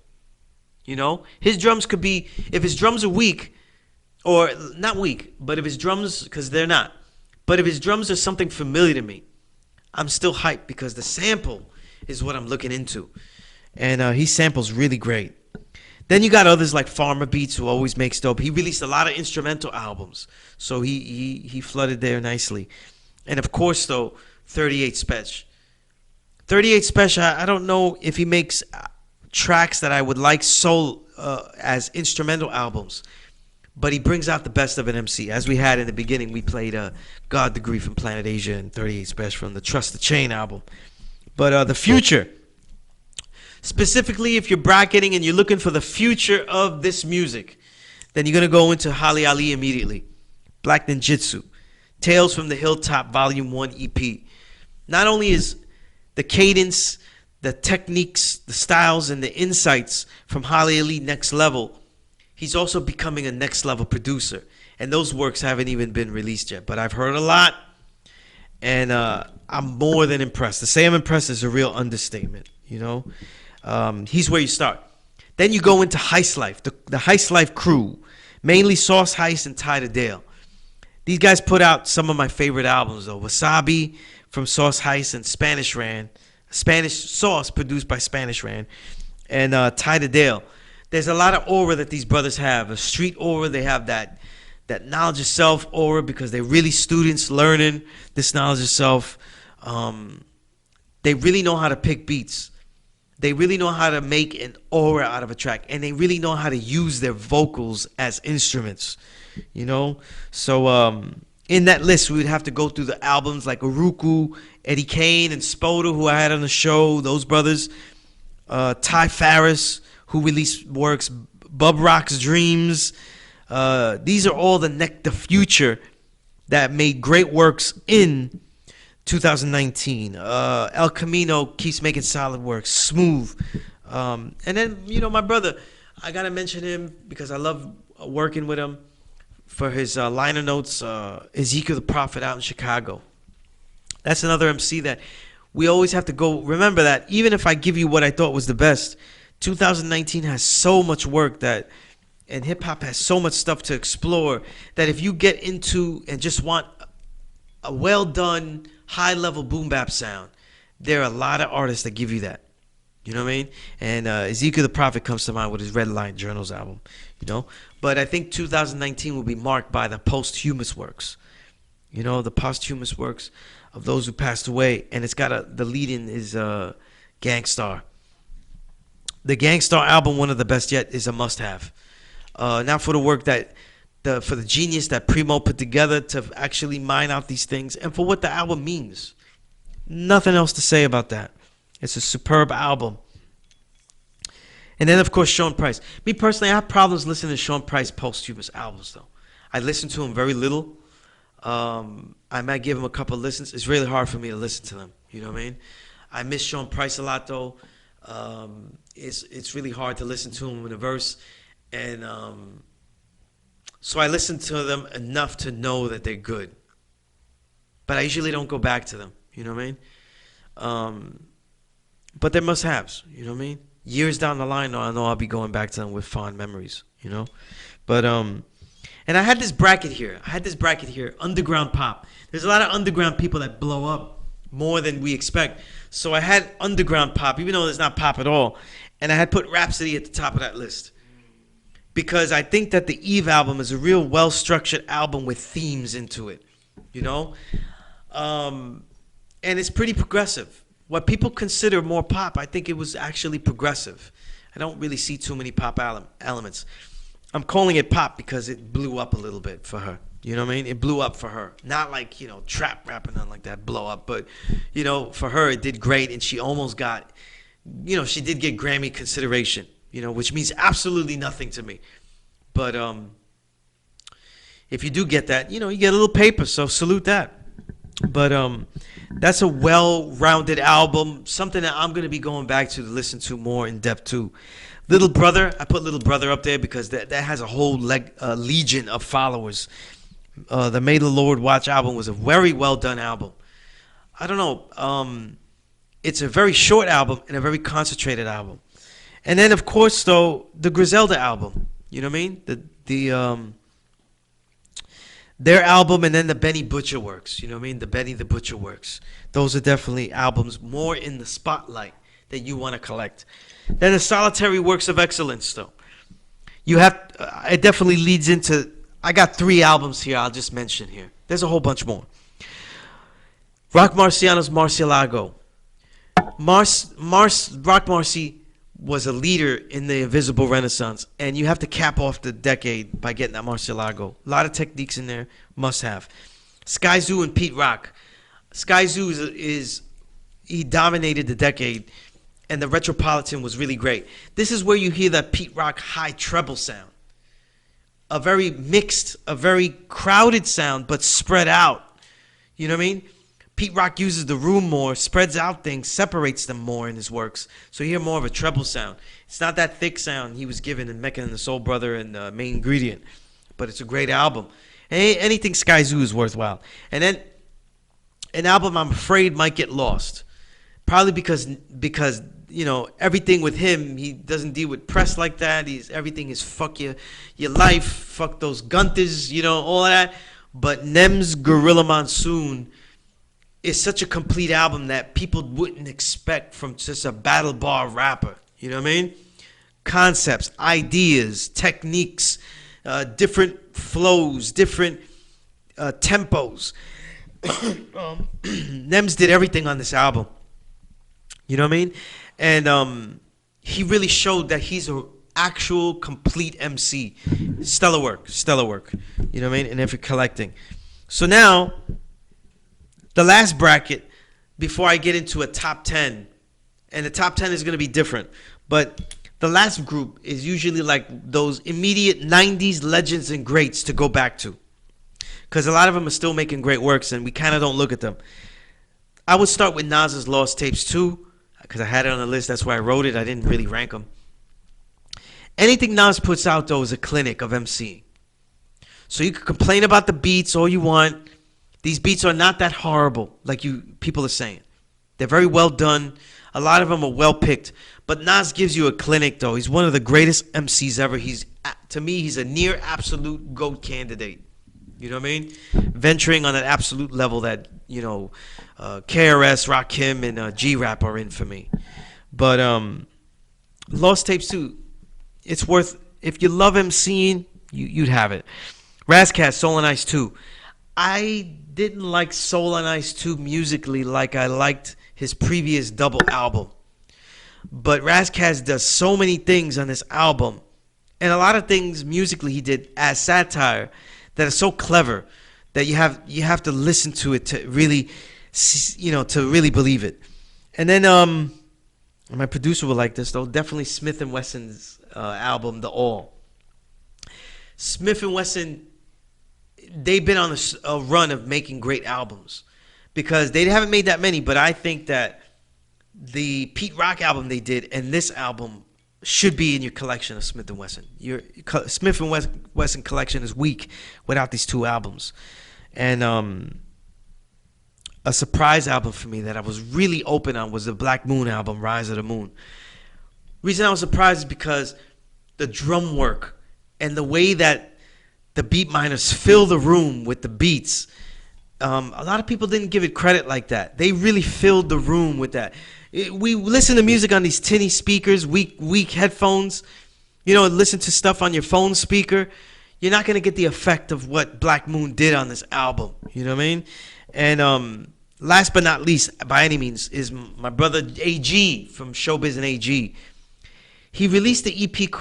You know? His drums could be, if his drums are weak, or not weak, but if his drums, because they're not, but if his drums are something familiar to me, I'm still hyped because the sample is what I'm looking into. And he samples really great. Then you got others like Farmer Beats, who always makes dope. He released a lot of instrumental albums, so he flooded there nicely. And of course, though, 38 Special. 38 Special, I don't know if he makes tracks that I would like as instrumental albums, but he brings out the best of an MC. As we had in the beginning, we played God the Grief from Planet Asia and 38 Special from the Trust the Chain album. But the future, specifically if you're bracketing and you're looking for the future of this music, then you're going to go into Holly Ali immediately. Black Ninjutsu, Tales from the Hilltop Volume 1 EP. Not only is the cadence, the techniques, the styles, and the insights from Holly Ali next level, he's also becoming a next level producer. And those works haven't even been released yet. But I've heard a lot, and I'm more than impressed. To say I'm impressed is a real understatement, you know. He's where you start. Then you go into Heist Life, the Heist Life crew, mainly Sauce Heist and Ty the Dale. These guys put out some of my favorite albums though. Wasabi from Sauce Heist and Spanish Ran. Spanish Sauce produced by Spanish Ran. And Ty the Dale. There's a lot of aura that these brothers have. A street aura. They have that knowledge of self aura because they're really students learning this knowledge of self. They really know how to pick beats. They really know how to make an aura out of a track. And they really know how to use their vocals as instruments. You know? So in that list, we would have to go through the albums like Uruku, Eddie Kane, and Spoda, who I had on the show. Those brothers. Ty Farris, who released works. Bub Rock's Dreams. These are all the future that made great works in 2019. El Camino keeps making solid work. Smooth. And then, you know, my brother, I got to mention him because I love working with him for his liner notes. Ezekiel the Prophet out in Chicago. That's another MC that we always have to go. Remember that even if I give you what I thought was the best, 2019 has so much work that, and hip hop has so much stuff to explore that if you get into and just want a well done, high level boom bap sound, there are a lot of artists that give you that. You know what I mean? And Ezekiel the Prophet comes to mind with his Red Line Journals album. You know, but I think 2019 will be marked by the posthumous works. You know, the posthumous works of those who passed away, and it's got the lead in is Gangstar. The Gangstar album, one of the best yet, is a must-have. Now for the work for the genius that Primo put together to actually mine out these things, and for what the album means. Nothing else to say about that. It's a superb album. And then, of course, Sean Price. Me personally, I have problems listening to Sean Price posthumous albums, though. I listen to him very little. I might give him a couple of listens. It's really hard for me to listen to them. You know what I mean? I miss Sean Price a lot, though. It's really hard to listen to him in a verse. And so I listen to them enough to know that they're good. But I usually don't go back to them. You know what I mean? But they're must-haves. You know what I mean? Years down the line, though, I know I'll be going back to them with fond memories. You know? But, and I had this bracket here. Underground pop. There's a lot of underground people that blow up more than we expect. So I had underground pop, even though it's not pop at all. And I had put Rhapsody at the top of that list. Because I think that the Eve album is a real well-structured album with themes into it. You know? And it's pretty progressive. What people consider more pop, I think it was actually progressive. I don't really see too many pop elements. I'm calling it pop because it blew up a little bit for her. You know what I mean? It blew up for her. Not like, you know, trap rap and nothing like that, blow up. But, you know, for her, it did great. And she almost got, you know, she did get Grammy consideration, you know, which means absolutely nothing to me. But if you do get that, you know, you get a little paper. So salute that. But that's a well-rounded album, something that I'm going to be going back to listen to more in depth too. Little Brother, I put Little Brother up there because that has a whole legion of followers. The May the Lord Watch album was a very well-done album. I don't know. It's a very short album and a very concentrated album. And then, of course, though, the Griselda album. You know what I mean? Their album, and then the Benny Butcher works. You know what I mean? The Benny the Butcher works. Those are definitely albums more in the spotlight that you want to collect. Then the solitary works of excellence, though. You have, it definitely leads into, I got 3 albums here I'll just mention here. There's a whole bunch more. Rock Marciano's Marcialago. Rock Marci was a leader in the Invisible Renaissance, and you have to cap off the decade by getting that Marcialago. A lot of techniques in there, must have. Sky Zoo and Pete Rock. Sky Zoo he dominated the decade, and the Retropolitan was really great. This is where you hear that Pete Rock high treble sound. A very mixed, a very crowded sound, but spread out. You know what I mean? Pete Rock uses the room more, spreads out things, separates them more in his works. So you hear more of a treble sound. It's not that thick sound he was given in Mecca and the Soul Brother and Main Ingredient. But it's a great album. Anything Sky Zoo is worthwhile. And then an album I'm afraid might get lost. Probably because everything with him, he doesn't deal with press like that. Everything is fuck your life, fuck those gunters, all of that. But Nem's Gorilla Monsoon is such a complete album that people wouldn't expect from just a battle bar rapper. You know what I mean? Concepts, ideas, techniques, different flows, different tempos. Nems did everything on this album. You know what I mean? And he really showed that he's an actual complete MC. Stellar work. You know what I mean? And if you're collecting. So now, the last bracket, before I get into a top 10, and the top 10 is going to be different, but the last group is usually like those immediate 90s legends and greats to go back to. Because a lot of them are still making great works, and we kind of don't look at them. I would start with Nas's Lost Tapes 2, because I had it on the list. That's why I wrote it. I didn't really rank them. Anything Nas puts out, though, is a clinic of MCing. So you can complain about the beats all you want. These beats are not that horrible, like people are saying. They're very well done. A lot of them are well picked. But Nas gives you a clinic, though. He's one of the greatest MCs ever. To me, he's a near absolute GOAT candidate. You know what I mean? Venturing on an absolute level that, KRS, Rakim, and G-Rap are in for me. But Lost Tapes 2, it's worth, if you love MCing, you'd have it. Razkaz, Soul and Ice 2. I didn't like Soul and Ice 2 musically like I liked his previous double album. But Razkaz does so many things on this album, and a lot of things musically he did as satire that are so clever that you have to listen to it to really, to really believe it. And then my producer would like this though. Definitely Smith and Wesson's album, The All. Smith and Wesson, they've been on a run of making great albums because they haven't made that many. But I think that the Pete Rock album they did and this album should be in your collection of Smith & Wesson. Your Smith & Wesson collection is weak without these two albums. And a surprise album for me that I was really open on was the Black Moon album, Rise of the Moon. Reason I was surprised is because the drum work and the way that the beat miners fill the room with the beats, a lot of people didn't give it credit like that. They really filled the room with that. We listen to music on these tinny speakers, weak headphones. Listen to stuff on your phone speaker. You're not going to get the effect of what Black Moon did on this album. You know what I mean? And last but not least, by any means, is my brother AG from Showbiz and AG. He released the EP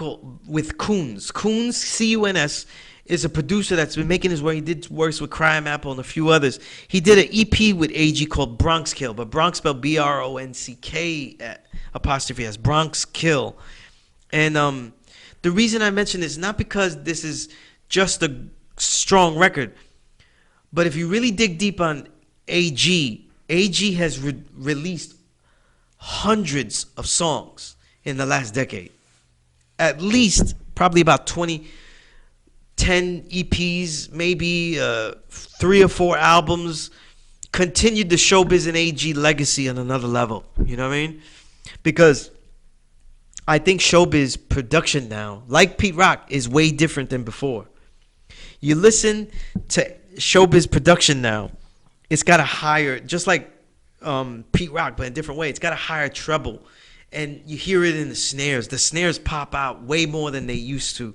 with Coons. Coons, C-U-N-S, is a producer that's been making his way. He did works with Crime Apple and a few others. He did an EP with AG called Bronx Kill, but Bronx spelled B-R-O-N-C-K apostrophe S, Bronx Kill. And the reason I mention this is not because this is just a strong record, but if you really dig deep on AG has released hundreds of songs in the last decade. At least probably about 10 EPs, maybe 3 or 4 albums, continued the Showbiz and AG legacy on another level. You know what I mean? Because I think Showbiz production now, like Pete Rock, is way different than before. You listen to Showbiz production now, it's got a higher, just like Pete Rock, but in a different way, it's got a higher treble. And you hear it in the snares. The snares pop out way more than they used to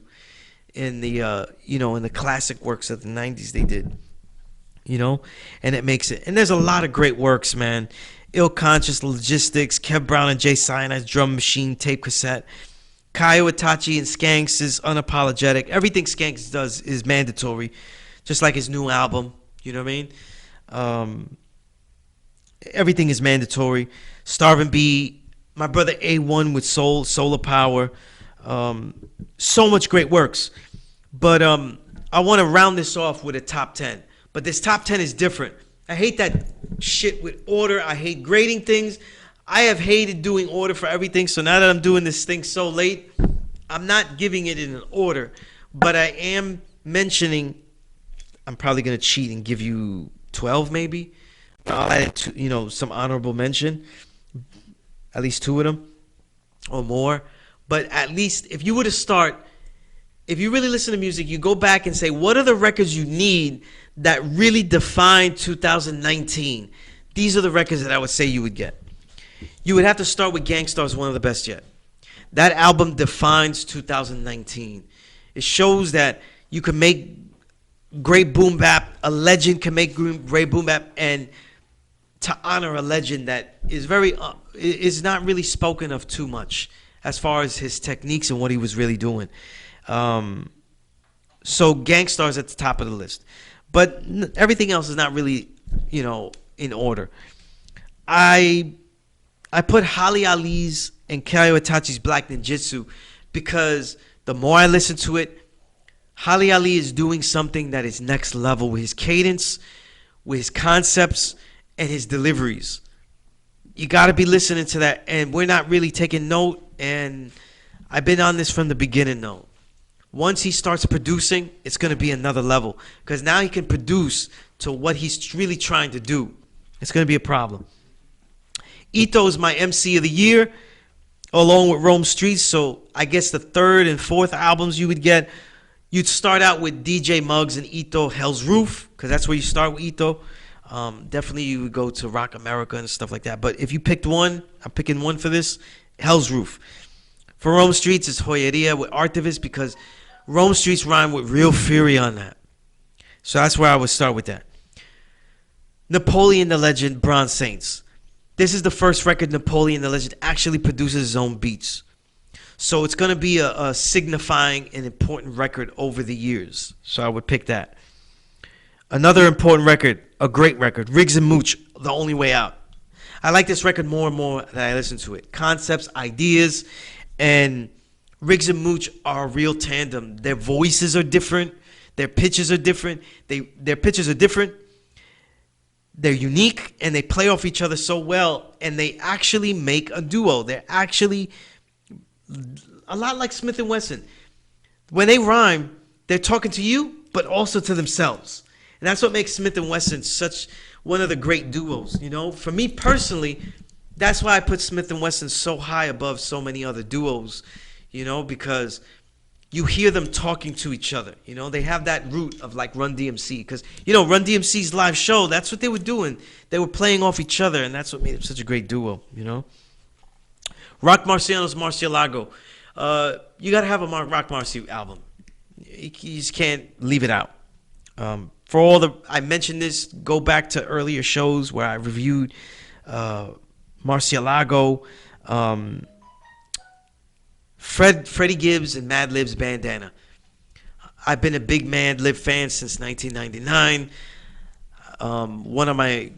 in the in the classic works of the 90s they did, and it makes it. And there's a lot of great works, man. Ill Conscious Logistics, Kev Brown and Jay Cyanide's Drum Machine tape cassette, Kaio Itachi and Skanks is Unapologetic. Everything Skanks does is mandatory, just like his new album. You know what I mean? Everything is mandatory. Starving Bee, my brother A1 with Solar Power. So much great works. But I want to round this off with a top 10. But this top 10 is different. I hate that shit with order. I hate grading things. I have hated doing order for everything. So now that I'm doing this thing so late, I'm not giving it in an order. But I am mentioning, I'm probably going to cheat and give you 12 maybe. I'll add some honorable mention. At least 2 of them. or more. But at least if you were to start, if you really listen to music, you go back and say, what are the records you need that really define 2019? These are the records that I would say you would get. You would have to start with Gang Starr's One of the Best Yet. That album defines 2019. It shows that you can make great boom bap. A legend can make great boom bap, and to honor a legend that is not really spoken of too much as far as his techniques and what he was really doing. So Gang Starr's at the top of the list, but everything else is not really, in order. I put Holly Ali's and Kaio Itachi's Black Ninjutsu because the more I listen to it, Holly Ali is doing something that is next level with his cadence, with his concepts, and his deliveries. You got to be listening to that, and we're not really taking note, and I've been on this from the beginning, though. Once he starts producing, it's going to be another level, because now he can produce to what he's really trying to do. It's going to be a problem. Ito is my MC of the year, along with Rome Streets, so I guess the third and fourth albums you would get, you'd start out with DJ Muggs and Ito, Hell's Roof, because that's where you start with Ito. Definitely you would go to Rock America and stuff like that. But if you picked one, I'm picking one for this, Hell's Roof. For Rome Streets, it's Joyeria with Artivist, because Rome Streets rhyme with real fury on that. So that's where I would start with that. Napoleon the Legend, Bronze Saints. This is the first record Napoleon the Legend actually produces his own beats. So it's going to be a signifying and important record over the years. So I would pick that. Another important record, a great record, Riggs and Mooch, The Only Way Out. I like this record more and more that I listen to it. Concepts, ideas, and Riggs and Mooch are a real tandem. Their voices are different. Their pitches are different. Their pitches are different. They're unique, and they play off each other so well, and they actually make a duo. They're actually a lot like Smith & Wesson. When they rhyme, they're talking to you, but also to themselves. And that's what makes Smith & Wesson such one of the great duos, For me personally, that's why I put Smith & Wesson so high above so many other duos, because you hear them talking to each other. They have that root of like Run DMC, because Run DMC's live show, that's what they were doing. They were playing off each other, and that's what made it such a great duo. Rock Marciano's Marcialago. You got to have a Rock Marci album. You just can't leave it out. I mentioned this, go back to earlier shows where I reviewed Marcialago. Freddie Gibbs and Madlib's Bandana. I've been a big Madlib fan since 1999. One of my,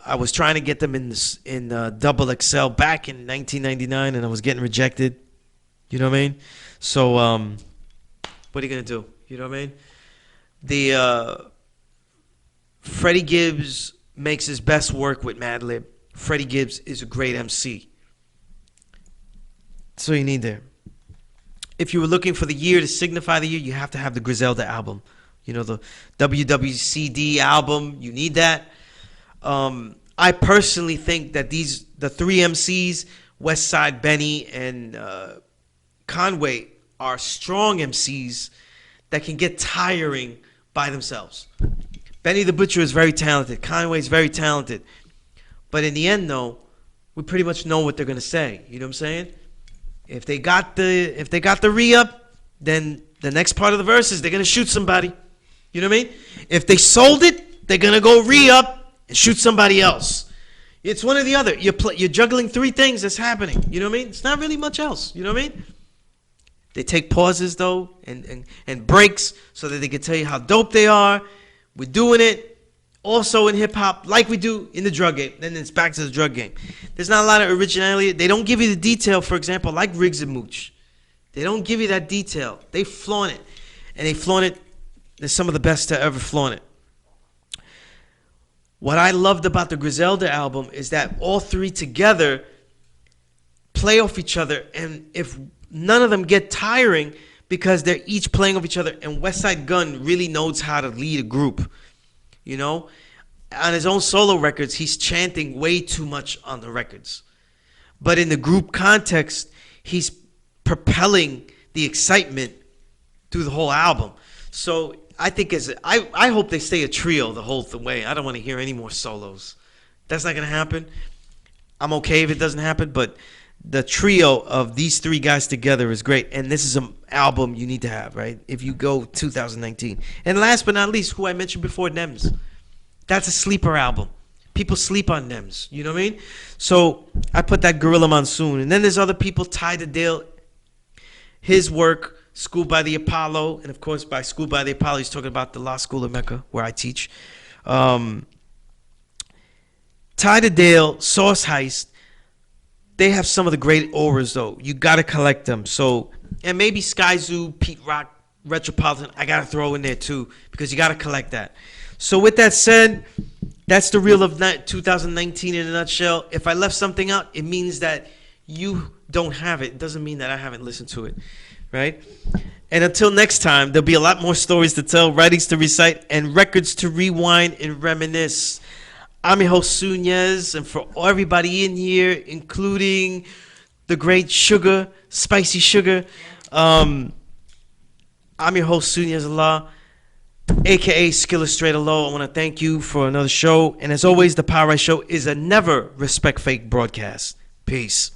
I was trying to get them in Double XL back in 1999, and I was getting rejected. You know what I mean? So, what are you gonna do? You know what I mean? The Freddie Gibbs makes his best work with Madlib. Freddie Gibbs is a great MC. That's all you need there. If you were looking for the year to signify the year, you have to have the Griselda album. The WWCD album. You need that. I personally think that the three MCs, Westside, Benny, and Conway, are strong MCs that can get tiring by themselves. Benny the Butcher is very talented. Conway is very talented. But in the end, though, we pretty much know what they're gonna say. You know what I'm saying? If they got the re-up, then the next part of the verse is they're gonna shoot somebody. You know what I mean? If they sold it, they're gonna go re-up and shoot somebody else. It's one or the other. You're juggling three things that's happening. You know what I mean? It's not really much else. You know what I mean? They take pauses though and breaks so that they can tell you how dope they are. We're doing it also in hip hop like we do in the drug game. Then it's back to the drug game. There's not a lot of originality. They don't give you the detail, for example, like Riggs and Mooch. They don't give you that detail. They flaunt it. And they flaunt it. They're some of the best to ever flaunt it. What I loved about the Griselda album is that all three together play off each other, and if none of them get tiring because they're each playing off each other, and Westside Gunn really knows how to lead a group. On his own solo records, he's chanting way too much on the records. But in the group context, he's propelling the excitement through the whole album. So I think I hope they stay a trio the whole way. I don't want to hear any more solos. That's not going to happen. I'm okay if it doesn't happen, but the trio of these three guys together is great. And this is an album you need to have, right? If you go 2019. And last but not least, who I mentioned before, Nems. That's a sleeper album. People sleep on Nems. You know what I mean? So I put that Gorilla Monsoon. And then there's other people, Ty the Dale, his work, School by the Apollo. And, of course, by School by the Apollo, he's talking about the Law School of Mecca, where I teach. Ty the Dale, Sauce Heist, they have some of the great auras, though. You got to collect them. So, and maybe Sky Zoo, Pete Rock, Retropolitan, I got to throw in there, too, because you got to collect that. So with that said, that's the reel of 2019 in a nutshell. If I left something out, it means that you don't have it. It doesn't mean that I haven't listened to it, right? And until next time, there'll be a lot more stories to tell, writings to recite, and records to rewind and reminisce. I'm your host, SUNEZ, and for everybody in here, including the great Sugar, Spicy Sugar, I'm your host, SUNEZ Allah, a.k.a. S.STREET Allah. I want to thank you for another show. And as always, the Power Right Show is a never respect fake broadcast. Peace.